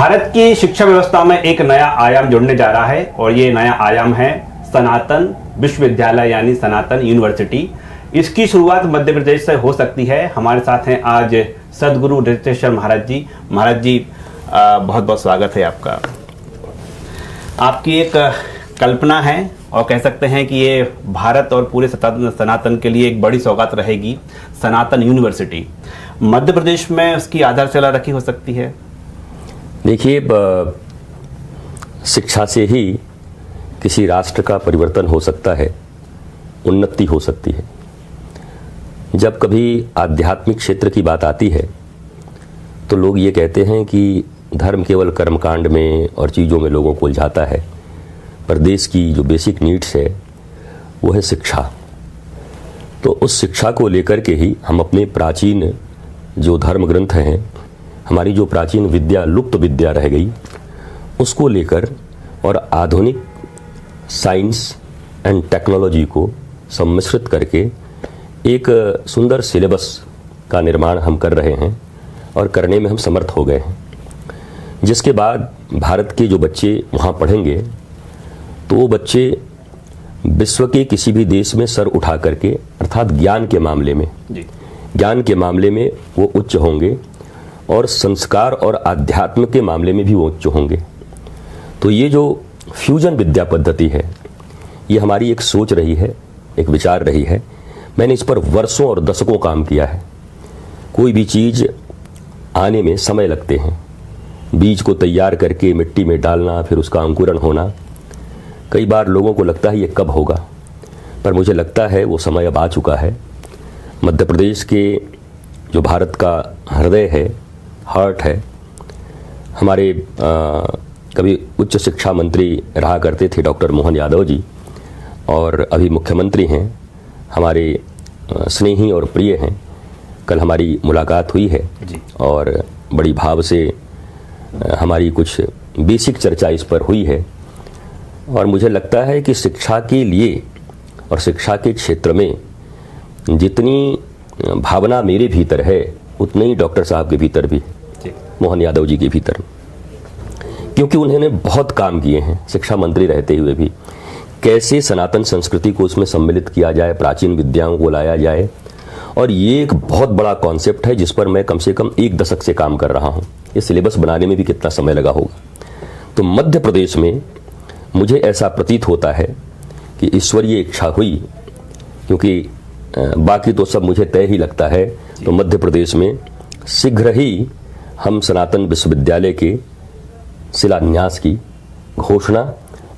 भारत की शिक्षा व्यवस्था में एक नया आयाम जुड़ने जा रहा है और ये नया आयाम है सनातन विश्वविद्यालय यानी सनातन यूनिवर्सिटी। इसकी शुरुआत मध्य प्रदेश से हो सकती है। हमारे साथ हैं आज सदगुरु ऋतेश्वर महाराज जी। महाराज जी, बहुत बहुत स्वागत है आपका। आपकी एक कल्पना है और कह सकते हैं कि ये भारत और पूरे सनातन के लिए एक बड़ी सौगात रहेगी। सनातन यूनिवर्सिटी मध्य प्रदेश में उसकी आधारशिला रखी हो सकती है। देखिए, शिक्षा से ही किसी राष्ट्र का परिवर्तन हो सकता है, उन्नति हो सकती है। जब कभी आध्यात्मिक क्षेत्र की बात आती है तो लोग ये कहते हैं कि धर्म केवल कर्मकांड में और चीज़ों में लोगों को उलझाता है, पर देश की जो बेसिक नीड्स है वो है शिक्षा। तो उस शिक्षा को लेकर के ही हम अपने प्राचीन जो धर्म ग्रंथ हैं, हमारी जो प्राचीन विद्या, लुप्त विद्या रह गई, उसको लेकर और आधुनिक साइंस एंड टेक्नोलॉजी को सम्मिश्रित करके एक सुंदर सिलेबस का निर्माण हम कर रहे हैं और करने में हम समर्थ हो गए हैं। जिसके बाद भारत के जो बच्चे वहाँ पढ़ेंगे तो वो बच्चे विश्व के किसी भी देश में सर उठा करके, अर्थात ज्ञान के मामले में वो उच्च होंगे और संस्कार और आध्यात्म के मामले में भी वो उच्च होंगे। तो ये जो फ्यूजन विद्या पद्धति है, ये हमारी एक सोच रही है, एक विचार रही है। मैंने इस पर वर्षों और दशकों काम किया है। कोई भी चीज़ आने में समय लगते हैं। बीज को तैयार करके मिट्टी में डालना, फिर उसका अंकुरण होना, कई बार लोगों को लगता है ये कब होगा, पर मुझे लगता है वो समय अब आ चुका है। मध्य प्रदेश के जो भारत का हृदय है, हार्ट है, हमारे कभी उच्च शिक्षा मंत्री रहा करते थे डॉक्टर मोहन यादव जी, और अभी मुख्यमंत्री हैं, हमारे स्नेही और प्रिय हैं। कल हमारी मुलाकात हुई है और बड़ी भाव से हमारी कुछ बेसिक चर्चा इस पर हुई है। और मुझे लगता है कि शिक्षा के लिए और शिक्षा के क्षेत्र में जितनी भावना मेरे भीतर है, उतने ही डॉक्टर साहब के भीतर भी है, मोहन यादव जी के भीतर, क्योंकि उन्होंने बहुत काम किए हैं शिक्षा मंत्री रहते हुए भी। कैसे सनातन संस्कृति को उसमें सम्मिलित किया जाए, प्राचीन विद्याओं को लाया जाए, और ये एक बहुत बड़ा कॉन्सेप्ट है जिस पर मैं कम से कम 1 दशक से काम कर रहा हूँ। ये सिलेबस बनाने में भी कितना समय लगा होगा। तो मध्य प्रदेश में मुझे ऐसा प्रतीत होता है कि ईश्वरीय इच्छा हुई, क्योंकि बाकी तो सब मुझे तय ही लगता है। तो मध्य प्रदेश में शीघ्र ही हम सनातन विश्वविद्यालय के शिलान्यास की घोषणा,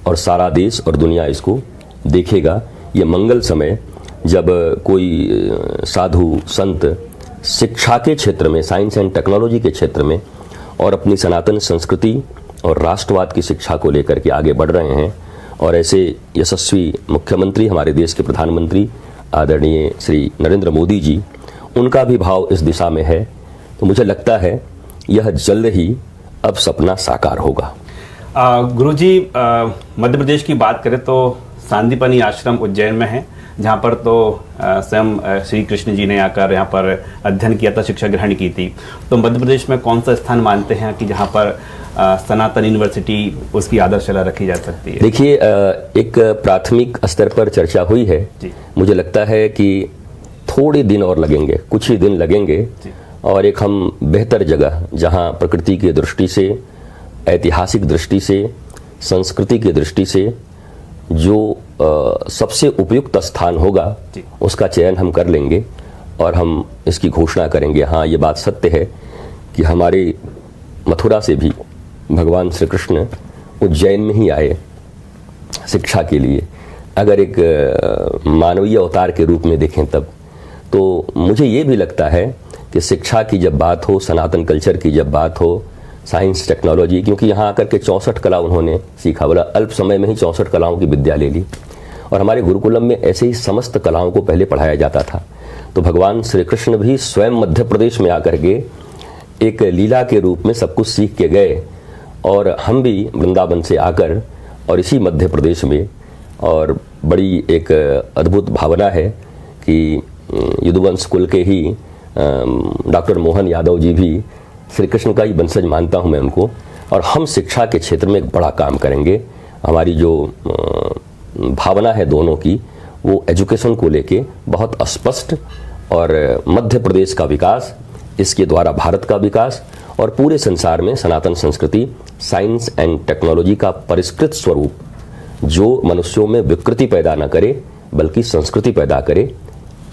और सारा देश और दुनिया इसको देखेगा। ये मंगल समय जब कोई साधु संत शिक्षा के क्षेत्र में, साइंस एंड टेक्नोलॉजी के क्षेत्र में, और अपनी सनातन संस्कृति और राष्ट्रवाद की शिक्षा को लेकर के आगे बढ़ रहे हैं, और ऐसे यशस्वी मुख्यमंत्री हमारे देश के प्रधानमंत्री आदरणीय श्री नरेंद्र मोदी जी, उनका भी भाव इस दिशा में है। तो मुझे लगता है यह जल्द ही अब सपना साकार होगा। गुरुजी, मध्य प्रदेश की बात करें तो सांदीपनी आश्रम उज्जैन में है, जहाँ पर तो स्वयं श्री कृष्ण जी ने आकर यहाँ पर अध्ययन किया था, शिक्षा ग्रहण की थी। तो मध्य प्रदेश में कौन सा स्थान मानते हैं कि जहाँ पर सनातन यूनिवर्सिटी उसकी आधारशिला रखी जा सकती है? देखिए, एक प्राथमिक स्तर पर चर्चा हुई है। मुझे लगता है कि थोड़े दिन और लगेंगे, कुछ ही दिन लगेंगे, और एक हम बेहतर जगह, जहाँ प्रकृति की दृष्टि से, ऐतिहासिक दृष्टि से, संस्कृति की दृष्टि से जो सबसे उपयुक्त स्थान होगा, उसका चयन हम कर लेंगे और हम इसकी घोषणा करेंगे। हाँ, ये बात सत्य है कि हमारे मथुरा से भी भगवान श्री कृष्ण उज्जैन में ही आए शिक्षा के लिए, अगर एक मानवीय अवतार के रूप में देखें तब। तो मुझे ये भी लगता है कि शिक्षा की जब बात हो, सनातन कल्चर की जब बात हो, साइंस टेक्नोलॉजी, क्योंकि यहाँ आकर के 64 कला उन्होंने सीखा, बोला अल्प समय में ही 64 कलाओं की विद्या ले ली। और हमारे गुरुकुलम में ऐसे ही समस्त कलाओं को पहले पढ़ाया जाता था। तो भगवान श्री कृष्ण भी स्वयं मध्य प्रदेश में आकर के एक लीला के रूप में सब कुछ सीख के गए, और हम भी वृंदावन से आकर और इसी मध्य प्रदेश में, और बड़ी एक अद्भुत भावना है कि यदुवंश कुल के ही डॉक्टर मोहन यादव जी भी श्री कृष्ण का ही वंशज मानता हूँ मैं उनको, और हम शिक्षा के क्षेत्र में एक बड़ा काम करेंगे। हमारी जो भावना है दोनों की, वो एजुकेशन को लेके बहुत स्पष्ट, और मध्य प्रदेश का विकास, इसके द्वारा भारत का विकास और पूरे संसार में सनातन संस्कृति, साइंस एंड टेक्नोलॉजी का परिष्कृत स्वरूप जो मनुष्यों में विकृति पैदा न करे बल्कि संस्कृति पैदा करे,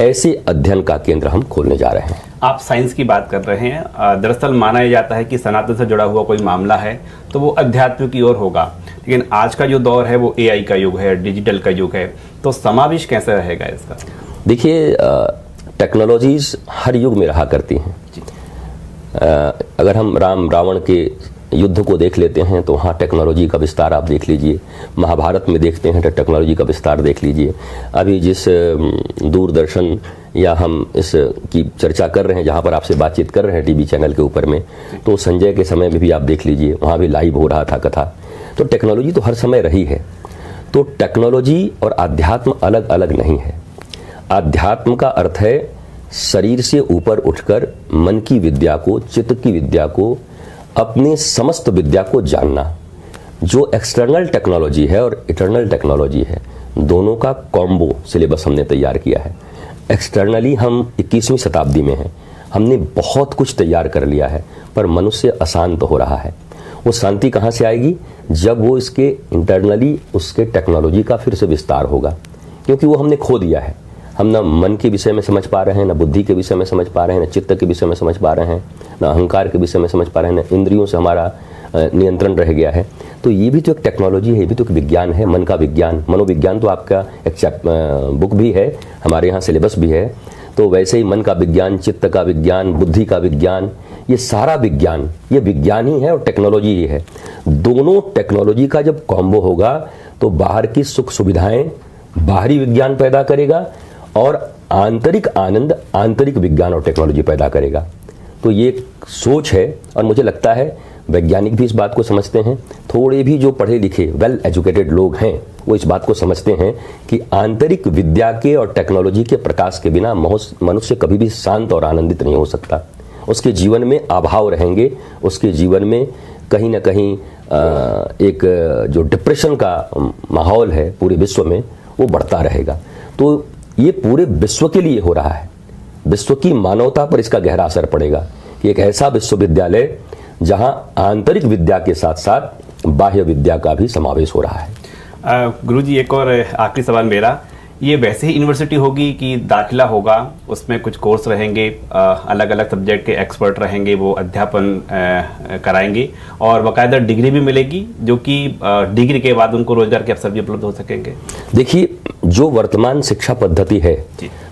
ऐसे अध्ययन का केंद्र हम खोलने जा रहे हैं। आप साइंस की बात कर रहे हैं। दरअसल माना जाता है कि सनातन से जुड़ा हुआ कोई मामला है तो वो अध्यात्म की ओर होगा, लेकिन आज का जो दौर है वो एआई का युग है, डिजिटल का युग है, तो समावेश कैसे रहेगा इसका? देखिए, टेक्नोलॉजीज हर युग में रहा करती हैं। अगर हम राम रावण के युद्ध को देख लेते हैं तो वहाँ टेक्नोलॉजी का विस्तार आप देख लीजिए, महाभारत में देखते हैं तो टेक्नोलॉजी का विस्तार देख लीजिए। अभी जिस दूरदर्शन या हम इस की चर्चा कर रहे हैं, जहाँ पर आपसे बातचीत कर रहे हैं टीवी चैनल के ऊपर में, तो संजय के समय में भी आप देख लीजिए, वहाँ भी लाइव हो रहा था कथा। तो टेक्नोलॉजी तो हर समय रही है। तो टेक्नोलॉजी और आध्यात्म अलग अलग नहीं है। आध्यात्म का अर्थ है शरीर से ऊपर उठकर मन की विद्या को, चित्त की विद्या को, अपने समस्त विद्या को जानना। जो एक्सटर्नल टेक्नोलॉजी है और इंटरनल टेक्नोलॉजी है, दोनों का कॉम्बो सिलेबस हमने तैयार किया है। एक्सटर्नली हम 21वीं शताब्दी में हैं, हमने बहुत कुछ तैयार कर लिया है, पर मनुष्य अशांत हो रहा है। वो शांति कहाँ से आएगी? जब वो इसके इंटरनली उसके टेक्नोलॉजी का फिर से विस्तार होगा, क्योंकि वो हमने खो दिया है। हम ना मन के विषय में समझ पा रहे हैं, ना बुद्धि के विषय में समझ पा रहे हैं, ना चित्त के विषय में समझ पा रहे हैं, ना अहंकार के विषय में समझ पा रहे हैं, ना इंद्रियों से हमारा नियंत्रण रह गया है। तो ये भी तो एक टेक्नोलॉजी है, ये भी तो एक विज्ञान है, मन का विज्ञान। मनोविज्ञान तो आपका एक बुक भी है, हमारे यहाँ सिलेबस भी है। तो वैसे ही मन का विज्ञान, चित्त का विज्ञान, बुद्धि का विज्ञान, ये सारा विज्ञान, ये विज्ञान ही है और टेक्नोलॉजी ही है। दोनों टेक्नोलॉजी का जब कॉम्बो होगा तो बाहर की सुख सुविधाएं बाहरी विज्ञान पैदा करेगा और आंतरिक आनंद आंतरिक विज्ञान और टेक्नोलॉजी पैदा करेगा। तो ये एक सोच है और मुझे लगता है वैज्ञानिक भी इस बात को समझते हैं। थोड़े भी जो पढ़े लिखे वेल एजुकेटेड लोग हैं वो इस बात को समझते हैं कि आंतरिक विद्या के और टेक्नोलॉजी के प्रकाश के बिना मनुष्य कभी भी शांत और आनंदित नहीं हो सकता। उसके जीवन में अभाव रहेंगे, उसके जीवन में कहीं ना कहीं एक जो डिप्रेशन का माहौल है पूरे विश्व में वो बढ़ता रहेगा। तो ये पूरे विश्व के लिए हो रहा है, विश्व की मानवता पर इसका गहरा असर पड़ेगा कि एक ऐसा विश्वविद्यालय जहां आंतरिक विद्या के साथ साथ बाह्य विद्या का भी समावेश हो रहा है। गुरुजी, एक और आखिरी सवाल मेरा, ये वैसे ही यूनिवर्सिटी होगी कि दाखिला होगा, उसमें कुछ कोर्स रहेंगे, अलग अलग सब्जेक्ट के एक्सपर्ट रहेंगे, वो अध्यापन कराएंगे और बाकायदा डिग्री भी मिलेगी, जो कि डिग्री के बाद उनको रोजगार के अवसर भी उपलब्ध हो सकेंगे? देखिए, जो वर्तमान शिक्षा पद्धति है,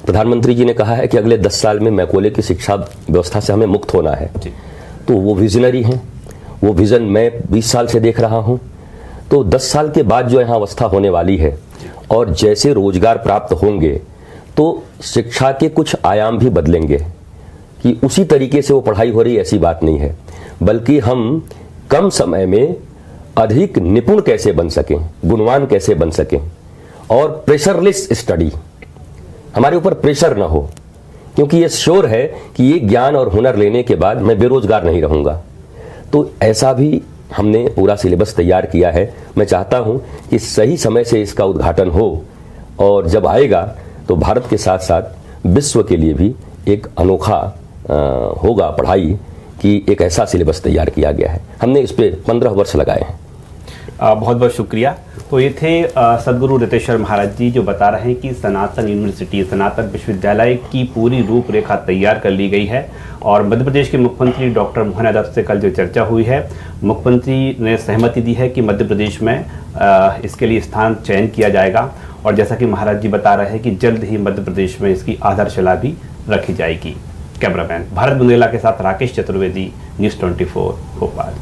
प्रधानमंत्री जी ने कहा है कि अगले 10 साल में मैकॉले की शिक्षा व्यवस्था से हमें मुक्त होना है। तो वो विजनरी हैं, वो विजन मैं 20 साल से देख रहा हूँ। तो 10 साल के बाद जो यहाँ अवस्था होने वाली है और जैसे रोजगार प्राप्त होंगे तो शिक्षा के कुछ आयाम भी बदलेंगे कि उसी तरीके से वो पढ़ाई हो रही ऐसी बात नहीं है, बल्कि हम कम समय में अधिक निपुण कैसे बन सकें, गुणवान कैसे बन सकें और प्रेशरलेस स्टडी, हमारे ऊपर प्रेशर ना हो, क्योंकि ये श्योर है कि ये ज्ञान और हुनर लेने के बाद मैं बेरोजगार नहीं रहूँगा। तो ऐसा भी हमने पूरा सिलेबस तैयार किया है। मैं चाहता हूं कि सही समय से इसका उद्घाटन हो और जब आएगा तो भारत के साथ साथ विश्व के लिए भी एक अनोखा होगा पढ़ाई कि एक ऐसा सिलेबस तैयार किया गया है। हमने इस पे 15 वर्ष लगाए हैं। बहुत बहुत शुक्रिया। तो ये थे सदगुरु रितेश्वर महाराज जी, जो बता रहे हैं कि सनातन यूनिवर्सिटी, सनातन विश्वविद्यालय की पूरी रूपरेखा तैयार कर ली गई है और मध्य प्रदेश के मुख्यमंत्री डॉक्टर मोहन यादव से कल जो चर्चा हुई है, मुख्यमंत्री ने सहमति दी है कि मध्य प्रदेश में इसके लिए स्थान चयन किया जाएगा और जैसा कि महाराज जी बता रहे हैं कि जल्द ही मध्य प्रदेश में इसकी आधारशिला भी रखी जाएगी। कैमरामैन भारत बुंदेला के साथ राकेश चतुर्वेदी, न्यूज़ 24 भोपाल।